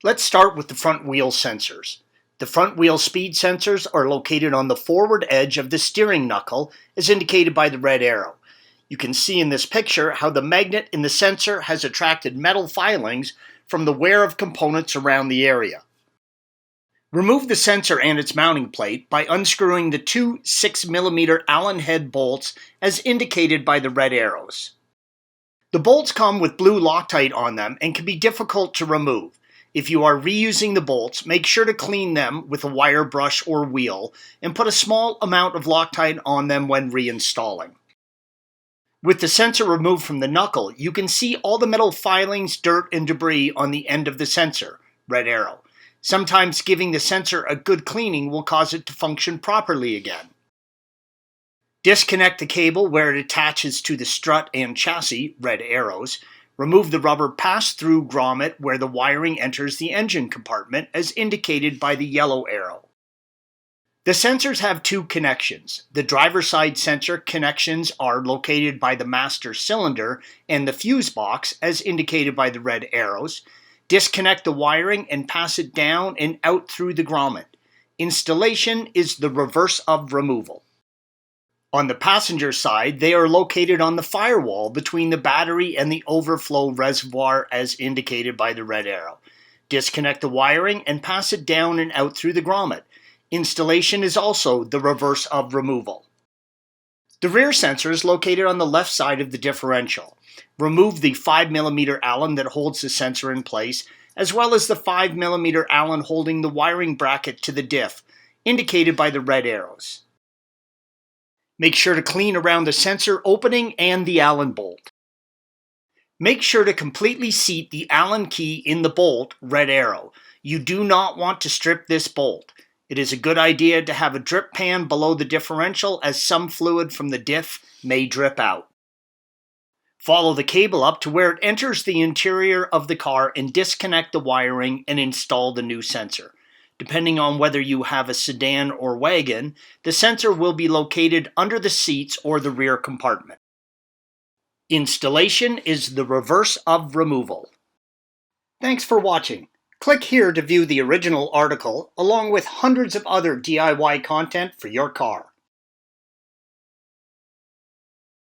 Let's start with the front wheel sensors. The front wheel speed sensors are located on the forward edge of the steering knuckle, as indicated by the red arrow. You can see in this picture how the magnet in the sensor has attracted metal filings from the wear of components around the area. Remove the sensor and its mounting plate by unscrewing the two 6mm Allen head bolts as indicated by the red arrows. The bolts come with blue Loctite on them and can be difficult to remove. If you are reusing the bolts, make sure to clean them with a wire brush or wheel and put a small amount of Loctite on them when reinstalling. With the sensor removed from the knuckle, you can see all the metal filings, dirt, and debris on the end of the sensor, red arrow. Sometimes giving the sensor a good cleaning will cause it to function properly again. Disconnect the cable where it attaches to the strut and chassis, red arrows. Remove the rubber pass-through grommet where the wiring enters the engine compartment as indicated by the yellow arrow. The sensors have two connections. The driver's side sensor connections are located by the master cylinder and the fuse box as indicated by the red arrows. Disconnect the wiring and pass it down and out through the grommet. Installation is the reverse of removal. On the passenger side, they are located on the firewall between the battery and the overflow reservoir as indicated by the red arrow. Disconnect the wiring and pass it down and out through the grommet. Installation is also the reverse of removal. The rear sensor is located on the left side of the differential. Remove the 5mm Allen that holds the sensor in place, as well as the 5mm Allen holding the wiring bracket to the diff, indicated by the red arrows. Make sure to clean around the sensor opening and the Allen bolt. Make sure to completely seat the Allen key in the bolt, red arrow. You do not want to strip this bolt. It is a good idea to have a drip pan below the differential as some fluid from the diff may drip out. Follow the cable up to where it enters the interior of the car and disconnect the wiring and install the new sensor. Depending on whether you have a sedan or wagon, the sensor will be located under the seats or the rear compartment. Installation is the reverse of removal. Thanks for watching. Click here to view the original article along with hundreds of other DIY content for your car.